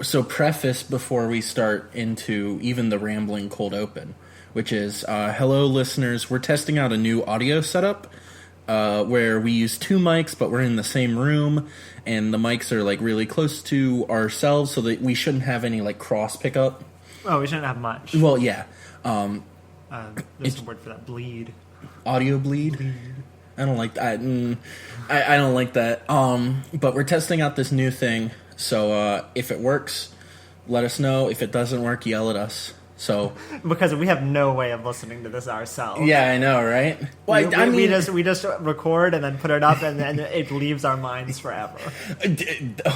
So preface before we start into even the rambling cold open, which is, hello listeners, we're testing out a new audio setup where we use two mics, but we're in the same room, and the mics are like really close to ourselves, so that we shouldn't have any like cross pickup. Oh, we shouldn't have much. Well, yeah. There's a word for that. Bleed. Audio bleed? I don't like that. I don't like that. But we're testing out this new thing. So if it works, let us know. If it doesn't work, yell at us. So because we have no way of listening to this ourselves. Yeah, I know, right? Well, we just record and then put it up, and then it leaves our minds forever.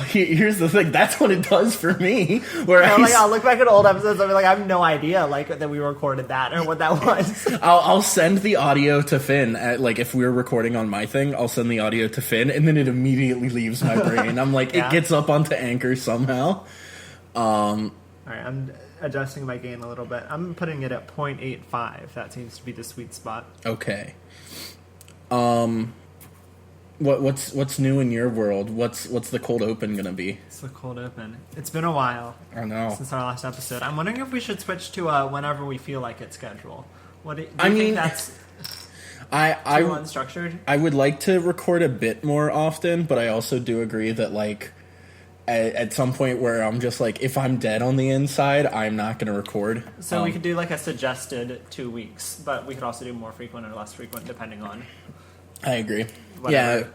Here's the thing: that's what it does for me. Where I'll look back at old episodes, and I'll be like, I have no idea that we recorded that or what that was. I'll send the audio to Finn. If we're recording on my thing, I'll send the audio to Finn, and then it immediately leaves my brain. I'm like, It gets up onto Anchor somehow. All right, I'm adjusting my gain a little bit. I'm putting it at 0.85. That seems to be the sweet spot. Okay. What's new in your world? What's the cold open gonna be? It's the cold open. It's been a while. I know. Since our last episode. I'm wondering if we should switch to whenever we feel like it schedule. Do you think that's too unstructured? I would like to record a bit more often, but I also do agree that at some point where I'm just like, if I'm dead on the inside, I'm not going to record. So we could do a suggested 2 weeks, but we could also do more frequent or less frequent depending on. I agree. Whatever. Yeah,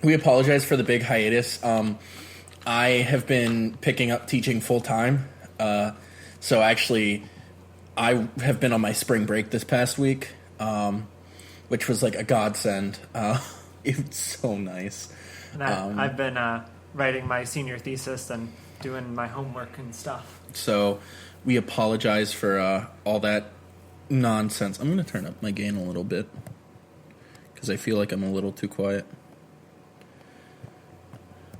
we apologize for the big hiatus. I have been picking up teaching full time. So actually, I have been on my spring break this past week, which was like a godsend. It's so nice. And I've been writing my senior thesis and doing my homework and stuff. So we apologize for all that nonsense. I'm going to turn up my gain a little bit because I feel like I'm a little too quiet.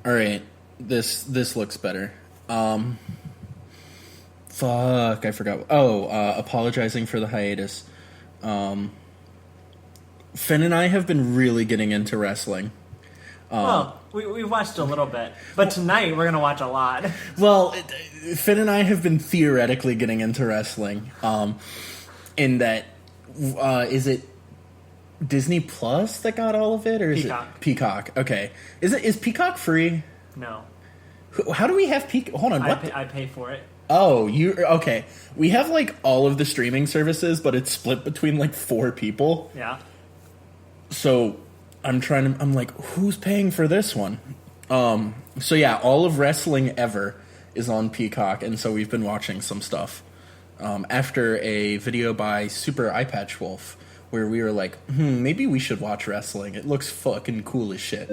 All right, this looks better. Fuck, I forgot. Apologizing for the hiatus. Finn and I have been really getting into wrestling. We've watched a little bit, but tonight we're going to watch a lot. Well, Finn and I have been theoretically getting into wrestling. In that, is it Disney Plus that got all of it, or is Peacock. it Peacock? Okay, is Peacock free? No. How do we have Peacock? Hold on, what? I pay for it. Oh, okay. We have all of the streaming services, but it's split between 4 people. Yeah. So I'm like, who's paying for this one? So yeah, all of wrestling ever is on Peacock, and so we've been watching some stuff. After a video by Super Eyepatch Wolf, where we were like, maybe we should watch wrestling. It looks fucking cool as shit.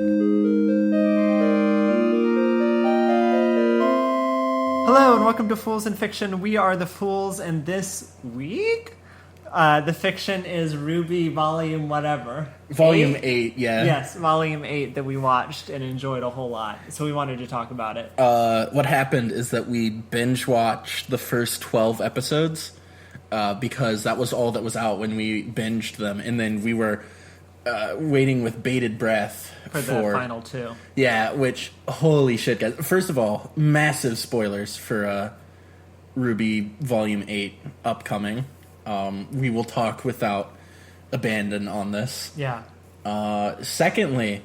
Hello and welcome to Fools in Fiction. We are the Fools, and this week, the fiction is RWBY Volume whatever. Volume 8, yeah. Yes, Volume 8 that we watched and enjoyed a whole lot. So we wanted to talk about it. What happened is that we binge-watched the first 12 episodes because that was all that was out when we binged them. And then we were waiting with bated breath for the final 2. Yeah, which, holy shit, guys. First of all, massive spoilers for RWBY Volume 8 upcoming. We will talk without abandon on this. Yeah. Secondly,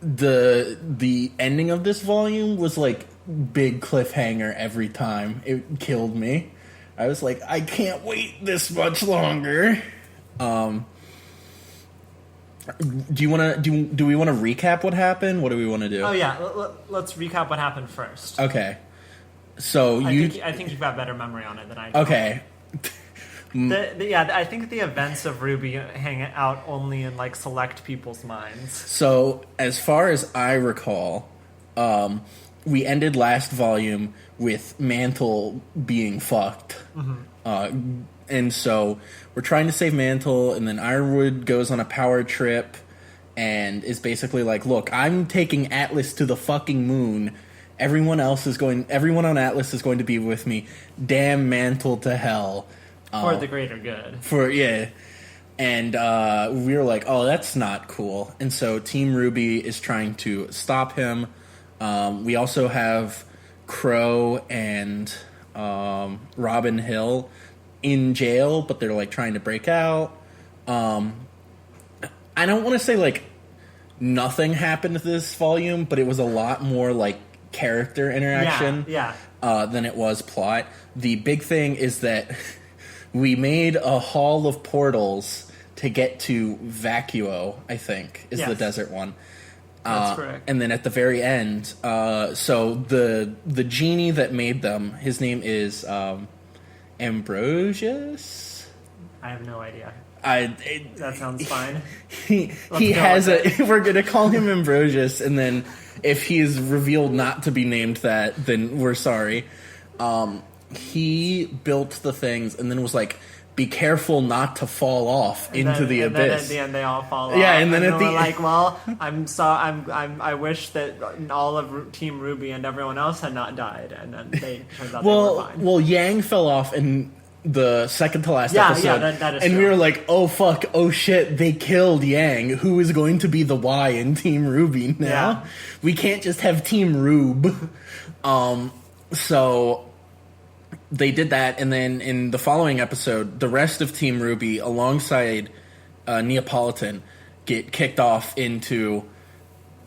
the ending of this volume was big cliffhanger every time. It killed me. I was like, I can't wait this much longer. Do we want to recap what happened? What do we want to do? Oh yeah, let's recap what happened first. Okay. So I think you've got better memory on it than I do. Okay. I think the events of RWBY hang out only in select people's minds. So as far as I recall, we ended last volume with Mantle being fucked. Mm-hmm. And so we're trying to save Mantle, and then Ironwood goes on a power trip and is basically like, look, I'm taking Atlas to the fucking moon. Everyone on Atlas is going to be with me. Damn Mantle to hell. For the greater good. And we were like, oh, that's not cool. And so Team RWBY is trying to stop him. We also have Crow and Robin Hill in jail, but they're like trying to break out. I don't want to say like nothing happened to this volume, but it was a lot more like character interaction than it was plot. The big thing is that we made a hall of portals to get to Vacuo, I think, is the desert one. That's correct. And then at the very end, so the genie that made them, his name is Ambrosius? I have no idea. That sounds fine. He has we're going to call him Ambrosius, and then if he's revealed not to be named that, then we're sorry. He built the things and then was like, be careful not to fall off into the abyss. And then at the end, they all fall off. Yeah, and then at the end, like, well, I wish that all of Team RWBY and everyone else had not died, and then turns out they were fine. Well, Yang fell off in the second to last episode, that is and true. we were like, oh fuck, oh shit, they killed Yang. Who is going to be the Y in Team RWBY now? Yeah. We can't just have Team RWBY. So they did that, and then in the following episode, the rest of Team RWBY, alongside Neapolitan, get kicked off into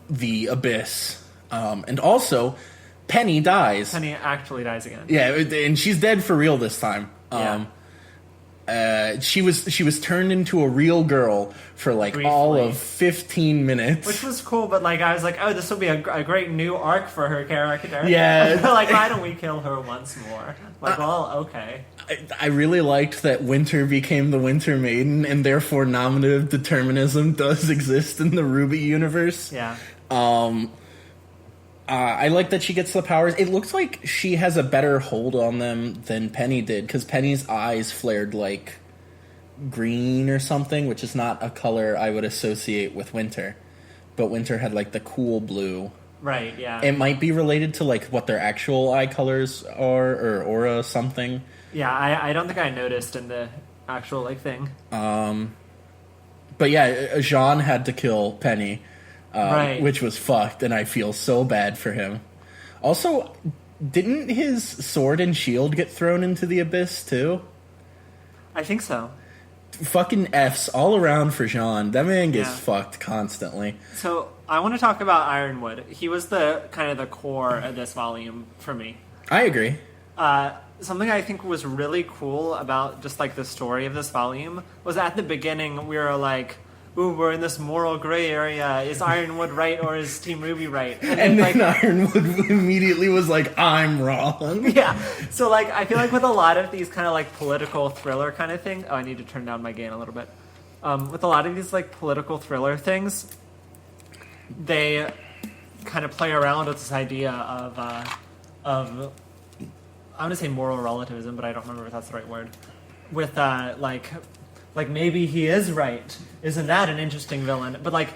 the abyss. And also, Penny dies. Penny actually dies again. Yeah, and she's dead for real this time. She was turned into a real girl for like briefly. All of 15 minutes, which was cool. But like, I was like, oh, this will be a great new arc for her character. Yeah, like, why don't we kill her once more? Like, well, okay. I really liked that Winter became the Winter Maiden, and therefore nominative determinism does exist in the RWBY universe. Yeah. I like that she gets the powers. It looks like she has a better hold on them than Penny did, because Penny's eyes flared like green or something, which is not a color I would associate with Winter. But Winter had like the cool blue. Right, yeah. It might be related to like what their actual eye colors are, or aura something. Yeah, I don't think I noticed in the actual like thing. But yeah, Jean had to kill Penny. Right. Which was fucked, and I feel so bad for him. Also, didn't his sword and shield get thrown into the abyss, too? I think so. Fucking F's all around for Jean. That man gets fucked constantly. So, I want to talk about Ironwood. He was the kind of the core of this volume for me. I agree. Something I think was really cool about just, like, the story of this volume was at the beginning we were like, ooh, we're in this moral gray area. Is Ironwood right or is Team RWBY right? And then like, Ironwood immediately was like, I'm wrong. Yeah. So, like, I feel like with a lot of these kind of, like, political thriller kind of thing... Oh, I need to turn down my gain a little bit. With a lot of these, like, political thriller things, they kind of play around with this idea of I want to say moral relativism, but I don't remember if that's the right word. With, like maybe he is right. Isn't that an interesting villain? But like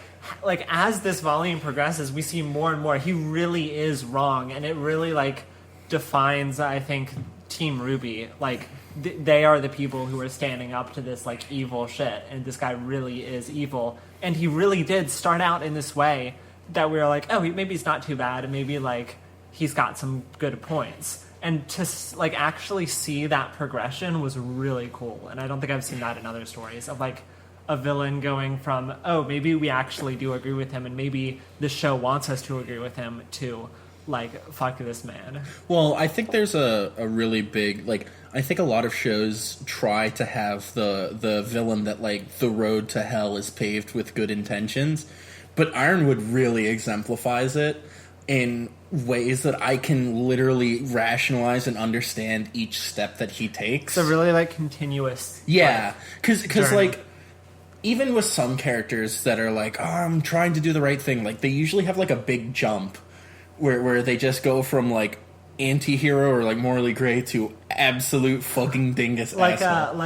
as this volume progresses, we see more and more he really is wrong, and it really like defines, I think, Team RWBY. Like they are the people who are standing up to this like evil shit, and this guy really is evil, and he really did start out in this way that we were like, oh, maybe he's not too bad, and maybe like he's got some good points. And to like actually see that progression was really cool, and I don't think I've seen that in other stories of like a villain going from, oh, maybe we actually do agree with him, and maybe the show wants us to agree with him, to like, fuck this man. Well, I think there's a really big, like, I think a lot of shows try to have the villain that like the road to hell is paved with good intentions, but Ironwood really exemplifies it in ways that I can literally rationalize and understand each step that he takes. It's a really, like, continuous... Yeah, because like, even with some characters that are like, oh, I'm trying to do the right thing, like, they usually have, like, a big jump where they just go from, like, anti-hero or, like, morally gray to absolute fucking dingus asshole.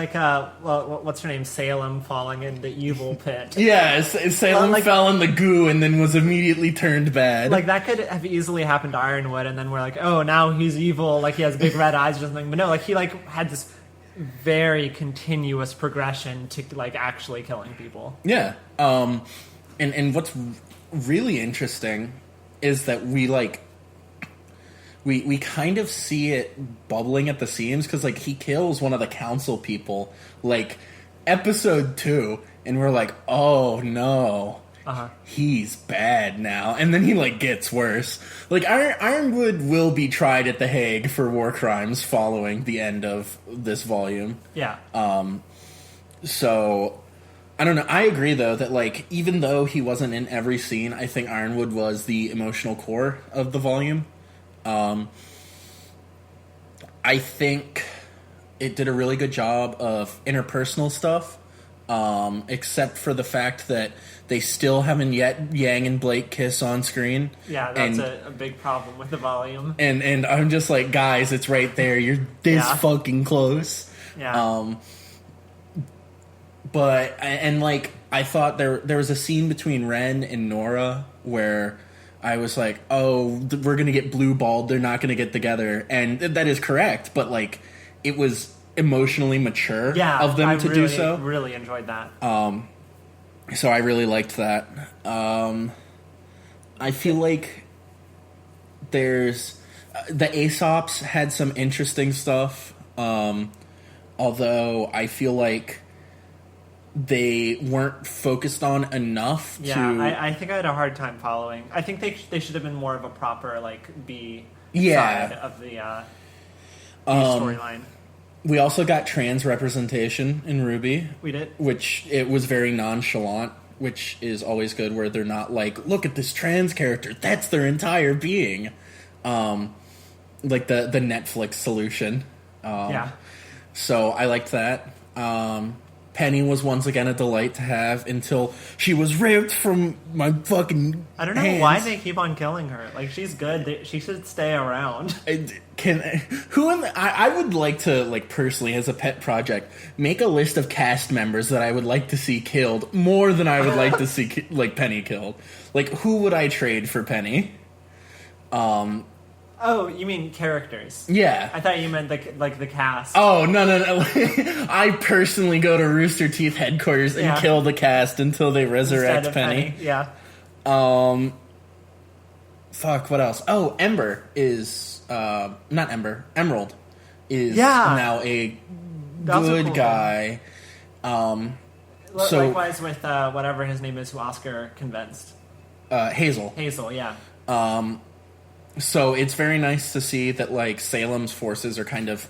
Well, what's her name? Salem falling in the evil pit. Yeah, Salem fell in the goo and then was immediately turned bad. Like, that could have easily happened to Ironwood, and then we're like, oh, now he's evil, like, he has big red eyes or something. But no, like, he, like, had this very continuous progression to, like, actually killing people. Yeah. And what's really interesting is that we we kind of see it bubbling at the seams because like he kills one of the council people like episode 2, and we're like, oh no. He's bad now, and then he like gets worse. Like Ironwood will be tried at The Hague for war crimes following the end of this volume. Yeah. So I don't know. I agree though that like even though he wasn't in every scene, I think Ironwood was the emotional core of the volume. I think it did a really good job of interpersonal stuff. Except for the fact that they still haven't yet Yang and Blake kiss on screen. Yeah, that's a big problem with the volume. And I'm just like, guys, it's right there. You're this fucking close. Yeah. But like I thought there was a scene between Ren and Nora where I was like, oh, we're gonna get blue balled. They're not gonna get together, and that is correct. But like, it was emotionally mature of them to do so. I really enjoyed that. So I really liked that. I feel like there's the Aesops had some interesting stuff, although I feel like they weren't focused on enough. I think I had a hard time following. I think they should have been more of a proper like B side of the storyline. We also got trans representation in RWBY. We did. Which it was very nonchalant, which is always good, where they're not like, look at this trans character, that's their entire being. Like the Netflix solution. So I liked that. Penny was once again a delight to have until she was ripped from my fucking I don't know hands. Why they keep on killing her. Like, she's good. She should stay around. I would like to, like, personally, as a pet project, make a list of cast members that I would like to see killed more than I would like to see, like, Penny killed. Like, who would I trade for Penny? Oh, you mean characters? Yeah. I thought you meant the cast. Oh, no. I personally go to Rooster Teeth headquarters and kill the cast until they resurrect Penny. Yeah. Fuck, what else? Oh, Ember is... not Ember. Emerald is now a good guy. Likewise with whatever his name is who Oscar convinced. Hazel. Hazel, yeah. So it's very nice to see that, like, Salem's forces are kind of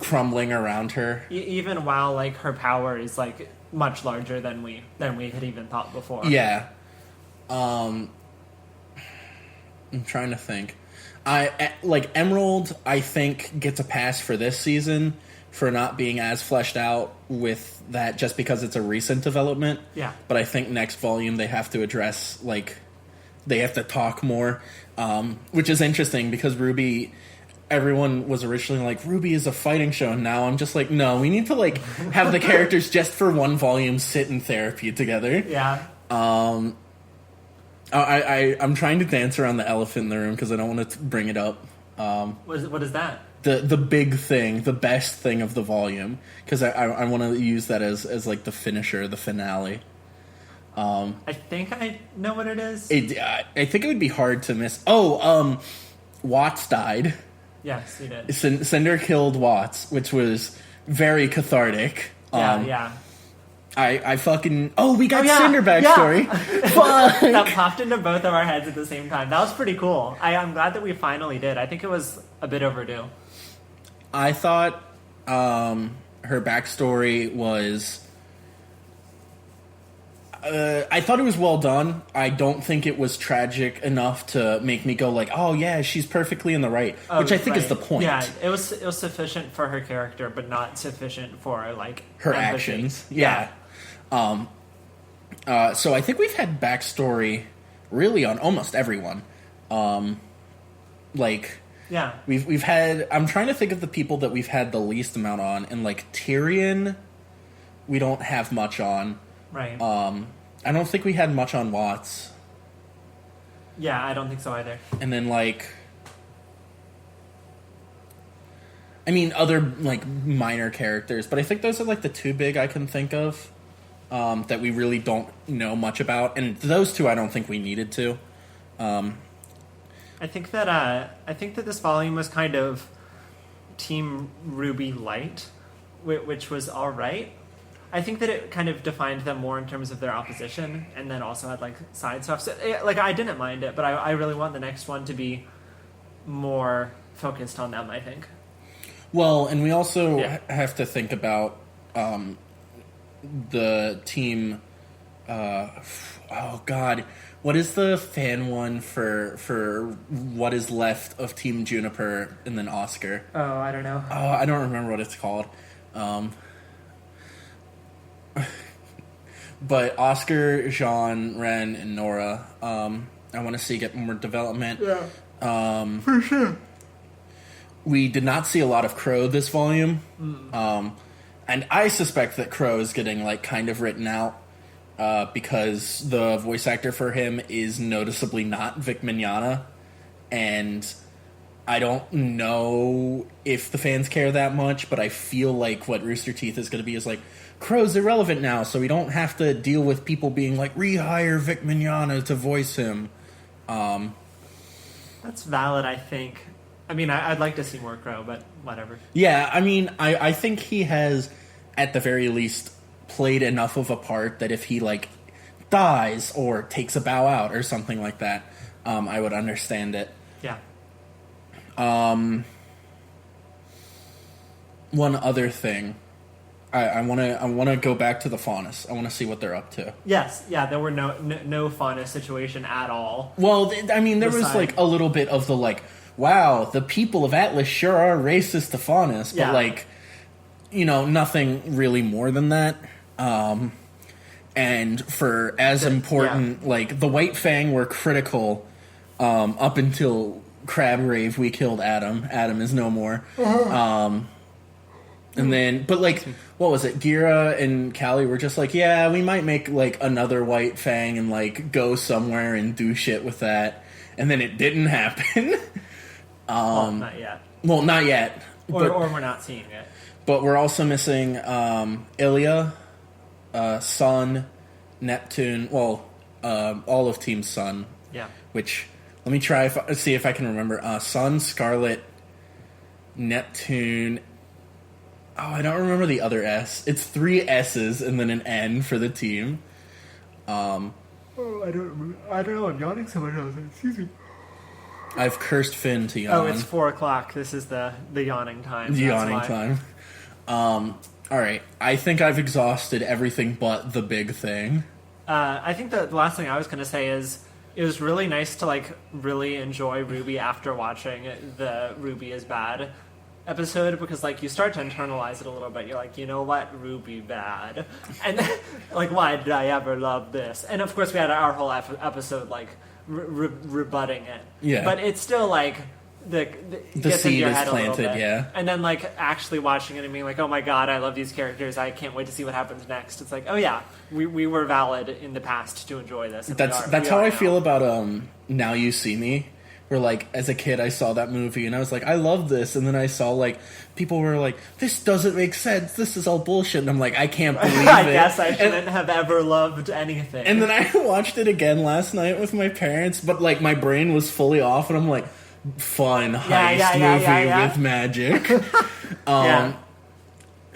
crumbling around her. Even while, like, her power is, like, much larger than we had even thought before. Yeah. I'm trying to think. Emerald, I think, gets a pass for this season for not being as fleshed out with that just because it's a recent development. Yeah. But I think next volume they have to address, like, they have to talk more. Which is interesting because RWBY, everyone was originally like, RWBY is a fighting show, and now I'm just like, no, we need to, like, have the characters just for one volume sit in therapy together. Yeah. I'm trying to dance around the elephant in the room because I don't want to bring it up. What is that? The big thing, the best thing of the volume, because I want to use that as like the finisher, the finale. I think I know what it is. I think it would be hard to miss. Oh, Watts died. Yes, he did. Cinder killed Watts, which was very cathartic. Yeah. I fucking... Oh, we got Cinder backstory. Yeah. Fuck! That popped into both of our heads at the same time. That was pretty cool. I'm glad that we finally did. I think it was a bit overdue. I thought her backstory was... I thought it was well done. I don't think it was tragic enough to make me go like, oh yeah, she's perfectly in the right. Which I think is the point. Yeah, it was sufficient for her character, but not sufficient for, like, her empathy. actions. Yeah. So I think we've had backstory really on almost everyone. We've had... I'm trying to think of the people that we've had the least amount on, and, like, Tyrion, we don't have much on. Right. I don't think we had much on Watts. Yeah, I don't think so either. And then, like... I mean, other, like, minor characters, but I think those are, like, the two big I can think of that we really don't know much about. And those two I don't think we needed to. I I think that this volume was kind of Team RWBY light, which was all right. I think that it kind of defined them more in terms of their opposition, and then also had like side stuff. So, like, I didn't mind it, but I really want the next one to be more focused on them, I think. Well, and we also have to think about the team. Oh God, what is the fan one for what is left of Team Juniper and then Oscar? Oh, I don't know. Oh, I don't remember what it's called. But Oscar, Jean, Ren, and Nora, I want to see get more development. Yeah. For sure. We did not see a lot of Crow this volume. And I suspect that Crow is getting, like, kind of written out because the voice actor for him is noticeably not Vic Mignogna. And I don't know if the fans care that much, but I feel like what Rooster Teeth is going to be is, like, Crow's irrelevant now, so we don't have to deal with people being like, rehire Vic Mignogna to voice him. That's valid, I think. I mean, I'd like to see more Crow, but whatever. Yeah, I mean, I think he has, at the very least, played enough of a part that if he, like, dies or takes a bow out or something like that, I would understand it. Yeah. One other thing. I want to go back to the Faunus. I want to see what they're up to. Yes, yeah, there were no Faunus situation at all. Well, I mean, there was like a little bit of the like, wow, the people of Atlas sure are racist to Faunus, but like, you know, nothing really more than that. And for as important, like the White Fang were critical up until Crabgrave. We killed Adam. Adam is no more. And then, but like, what was it? Gira and Callie were just like, yeah, we might make like another White Fang and like go somewhere and do shit with that. And then it didn't happen. Well, not yet. Well, not yet. Or we're not seeing it. But we're also missing Ilya, Sun, Neptune, well, all of Team Sun. Yeah. Which, let me see if I can remember. Sun, Scarlet, Neptune. Oh, I don't remember the other S. It's 3 S's and then an N for the team. I don't know. I'm yawning so much. Excuse me. I've cursed Finn to yawn. Oh, it's 4:00. This is the yawning time. The yawning time. All right. I think I've exhausted everything but the big thing. I think the last thing I was going to say is it was really nice to like really enjoy RWBY after watching the RWBY is bad episode, because like you start to internalize it a little bit. You're like, you know what, RWBY bad, and like, why did I ever love this? And of course we had our whole episode like rebutting it. Yeah, but it's still like the gets seed into your is head planted. A little bit. Yeah, and then like actually watching it and being like, oh my god, I love these characters. I can't wait to see what happens next. It's like, oh yeah, we were valid in the past to enjoy this. And that's how I feel about Now You See Me. Where, like, as a kid, I saw that movie, and I was like, I love this, and then I saw, like, people were like, this doesn't make sense, this is all bullshit, and I'm like, I can't believe it. I guess I shouldn't have ever loved anything. And then I watched it again last night with my parents, but, like, my brain was fully off, and I'm like, fun heist movie with magic.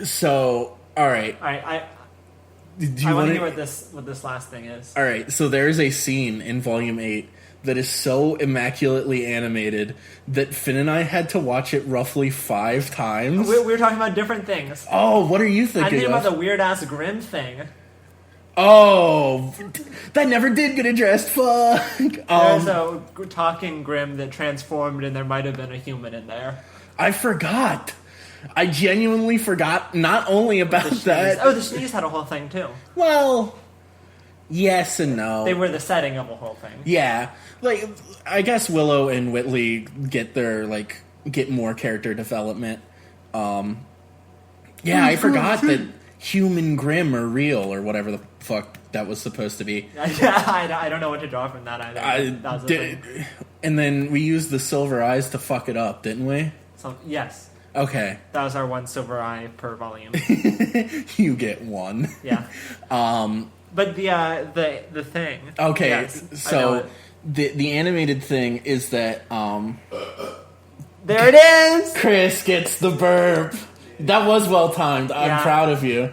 So, alright. I want to hear what this last thing is. Alright, so there's a scene in Volume 8 that is so immaculately animated that Finn and I had to watch it roughly 5 times. We were talking about different things. Oh, what are you thinking? I'm thinking about the weird-ass Grimm thing. Oh, that never did get addressed. Fuck. There's a talking Grimm that transformed, and there might have been a human in there. I forgot. I genuinely forgot not only about that. Oh, the Sneeze had a whole thing, too. Well, yes and no. They were the setting of a whole thing. Yeah. Like, I guess Willow and Whitley get more character development. I forgot that human Grimm are real, or whatever the fuck that was supposed to be. I don't know what to draw from that either. And then we used the silver eyes to fuck it up, didn't we? Yes. Okay. That was our one silver eye per volume. You get one. Yeah. But the thing. Okay, yes, so the animated thing is that There it is! Chris gets the burp. That was well timed. I'm proud of you.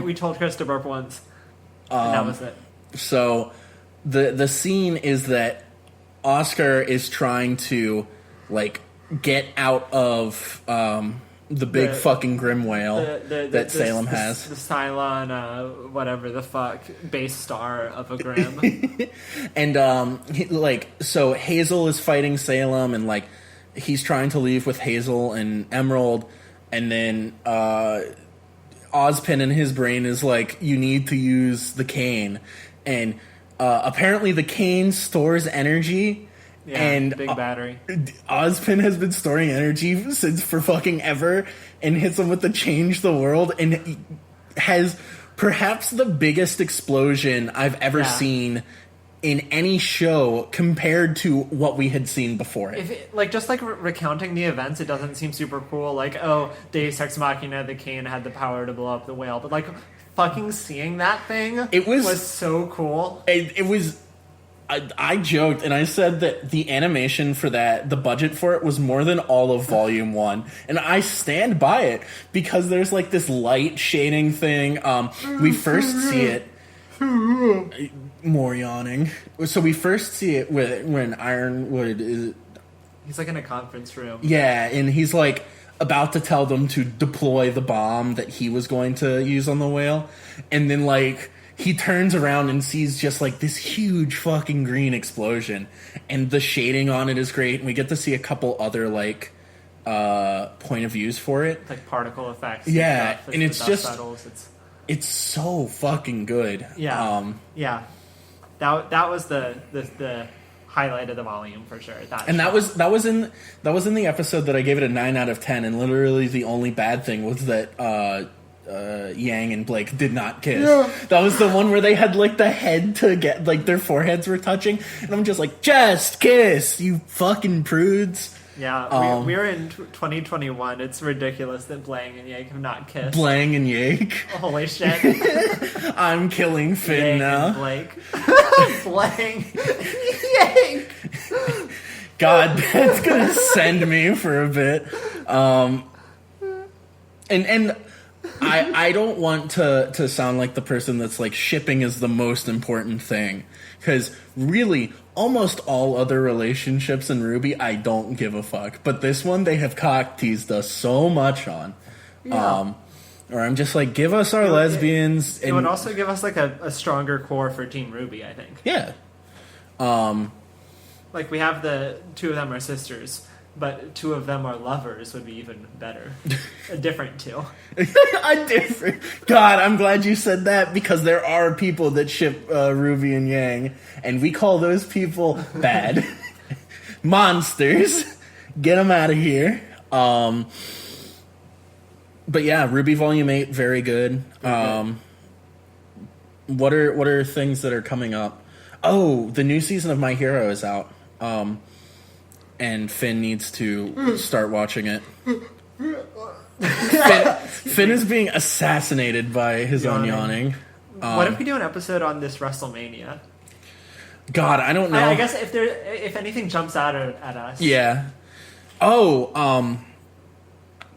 We told Chris to burp once, and that was it. So the scene is that Oscar is trying to like get out of the big fucking grim whale that Salem has. The Cylon, whatever the fuck, base star of a grim. And so Hazel is fighting Salem, and like he's trying to leave with Hazel and Emerald, and then Ozpin in his brain is like, you need to use the cane, and apparently the cane stores energy. Yeah, and big battery. Ozpin has been storing energy since for fucking ever, and hits him with the change the world, and he has perhaps the biggest explosion I've ever seen in any show compared to what we had seen before it. Just recounting the events, it doesn't seem super cool. Like, oh, Deus Ex Machina, the cane had the power to blow up the whale, but like fucking seeing that thing, it was so cool. It was. I joked and I said that the animation for that, the budget for it was more than all of Volume 1. And I stand by it because there's like this light shading thing. We first see it. More yawning. So we first see it when Ironwood is. He's like in a conference room. Yeah, and he's like about to tell them to deploy the bomb that he was going to use on the whale. And then like he turns around and sees just like this huge fucking green explosion, and the shading on it is great, and we get to see a couple other like point of views for it, like particle effects. Yeah, and it's just settles. it's so fucking good. Yeah, that was the highlight of the volume for sure. That was in the episode that I gave it a 9 out of 10, and literally the only bad thing was that Yang and Blake did not kiss. Yeah. That was the one where they had like the head to get like their foreheads were touching, and I'm just like, just kiss, you fucking prudes. Yeah, we're in 2021. It's ridiculous that Blang and Yank have not kissed. Blang and Yank. Holy shit! I'm killing Finn Yang now. And Blake. Blang. Yank. God, that's gonna send me for a bit. And I don't want to sound like the person that's like shipping is the most important thing, because really almost all other relationships in RWBY I don't give a fuck, but this one they have cock teased us so much on. Or I'm just like, give us our lesbians. It would also give us like a stronger core for Team RWBY, I think. Yeah. Like we have the two of them are sisters, but two of them are lovers would be even better. A different two. A different. God, I'm glad you said that, because there are people that ship RWBY and Yang, and we call those people bad. Monsters. Get them out of here. But yeah, RWBY Volume 8, very good. What are things that are coming up? Oh, the new season of My Hero is out. And Finn needs to start watching it. Finn is being assassinated by his own yawning. What if we do an episode on this WrestleMania? God, I don't know. I guess if anything jumps out at us. Yeah. Oh,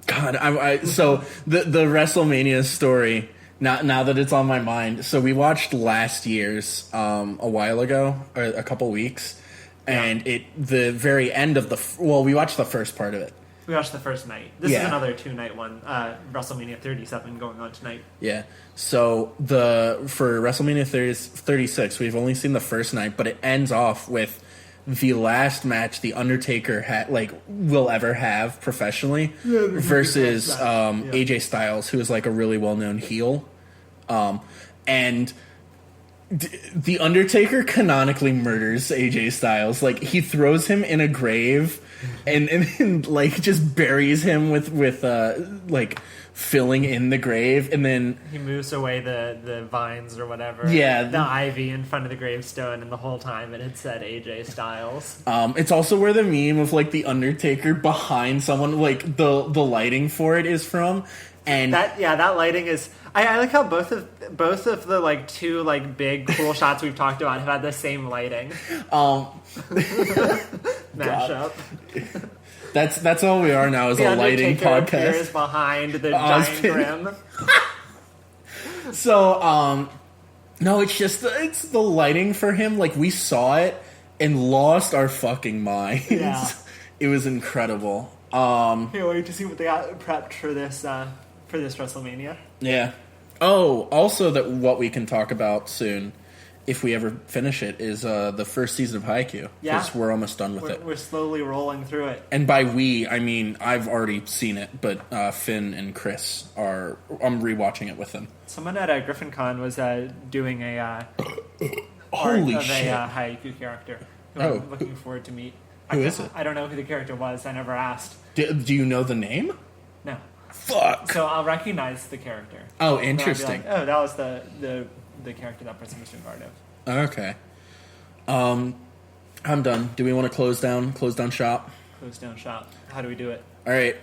God, so the WrestleMania story, now that it's on my mind, so we watched last year's a while ago, or a couple weeks. And the very end of we watched the first part of it. We watched the first night. This is another 2-night one. WrestleMania 37 going on tonight. Yeah. So for WrestleMania 36, we've only seen the first night, but it ends off with the last match the Undertaker will ever have professionally versus AJ Styles, who is like a really well-known heel. And the Undertaker canonically murders AJ Styles. Like, he throws him in a grave and like just buries him with filling in the grave, and then he moves away the vines or whatever. Yeah, the ivy in front of the gravestone, and the whole time it had said AJ Styles. It's also where the meme of like the Undertaker behind someone, like the lighting for it is from. And that lighting is. I like how both of the like two like big cool shots we've talked about have had the same lighting. Mashup. That's all we are now, is a lighting podcast. Appears behind the giant grim. So no, it's the lighting for him. Like, we saw it and lost our fucking minds. Yeah. It was incredible. Can't wait to see what they got prepped for this WrestleMania. Yeah. Oh, also that what we can talk about soon, if we ever finish it, is the first season of Haikyuu. Yeah. Because we're almost done with it. We're slowly rolling through it. And by we, I mean, I've already seen it, but Finn and Chris I'm rewatching it with them. Someone at GriffinCon was doing a Holy art of shit. a Haikyuu character who I'm looking forward to meet. Who is it? I don't know who the character was. I never asked. Do you know the name? No. Fuck. So I'll recognize the character. Oh, interesting. Like, oh, that was the character that person was doing art of. Okay. I'm done. Do we want to close down shop? Close down shop. How do we do it? All right.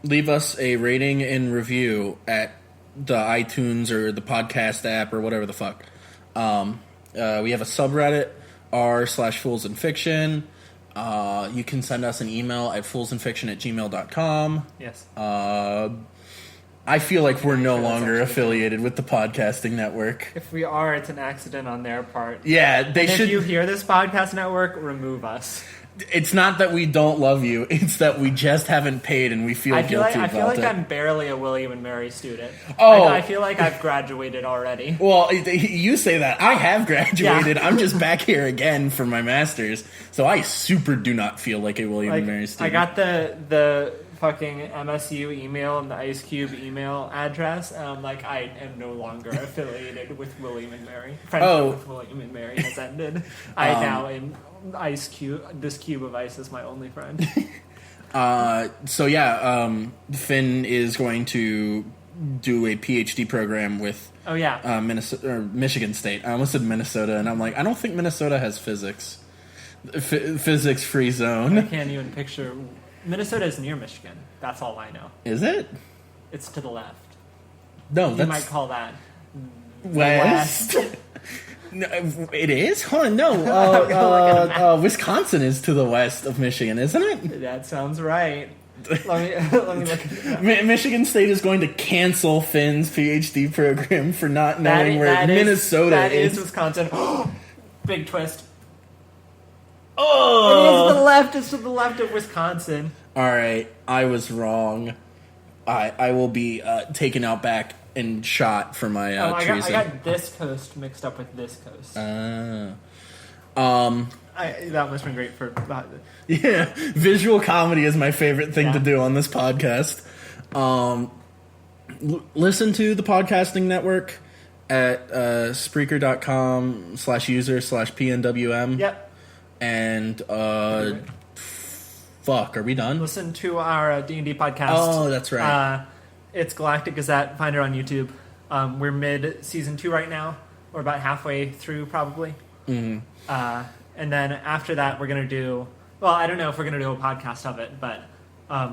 Leave us a rating and review at the iTunes or the podcast app or whatever the fuck. We have a subreddit, r/foolsandfiction. You can send us an email at foolsandfiction@gmail.com. Yes. I feel like we're no longer affiliated with the podcasting network. If we are, it's an accident on their part. Yeah, If you hear this podcast network, remove us. It's not that we don't love you. It's that we just haven't paid and we feel guilty about it. I feel like I'm barely a William and Mary student. Oh. I feel like I've graduated already. Well, you say that. I have graduated. Yeah. I'm just back here again for my master's. So I super do not feel like a William and Mary student. I got the fucking MSU email and the Ice Cube email address. I am no longer affiliated with William and Mary. Friendship with William and Mary has ended. I now am Ice Cube. This cube of ice is my only friend. Finn is going to do a PhD program with Minnesota or Michigan State. I almost said Minnesota, and I'm like, I don't think Minnesota has physics. Physics free zone. I can't even picture. Minnesota is near Michigan. That's all I know. Is it? It's to the left. No, you might call that west. No, it is? Hold on, no. Wisconsin is to the west of Michigan, isn't it? That sounds right. Let me look at that. Michigan State is going to cancel Finn's PhD program for not knowing where Minnesota is. That is Wisconsin. Big twist. Oh! It is to the left. It's to the left of Wisconsin. All right, I was wrong. I will be taken out back and shot for my treason. I got this coast mixed up with this coast. That must have been great for... Yeah, visual comedy is my favorite thing to do on this podcast. Listen to the podcasting network at Spreaker.com/user/PNWM. Yep. And fuck, are we done? Listen to our D&D podcast. Oh, that's right. It's Galactic Gazette. Find it on YouTube. We're mid-season 2 right now. We're about halfway through, probably. Mm-hmm. And then after that, we're going to do... Well, I don't know if we're going to do a podcast of it, but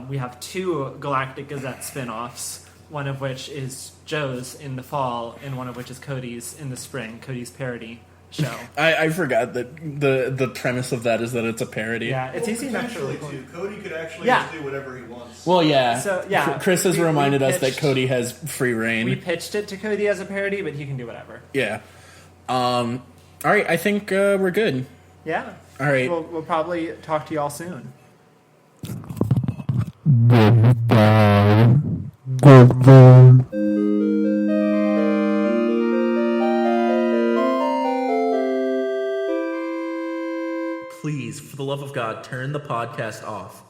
we have 2 Galactic Gazette spin-offs, one of which is Joe's in the fall, and one of which is Cody's in the spring, Cody's parody show. I forgot that the premise of that is that it's a parody. Yeah, it's easy enough to really too. Cody could actually just do whatever he wants. Well, yeah. So, yeah. Chris has reminded us that Cody has free reign. We pitched it to Cody as a parody, but he can do whatever. Yeah. All right, I think we're good. Yeah. All right. We'll probably talk to y'all soon. Please, for the love of God, turn the podcast off.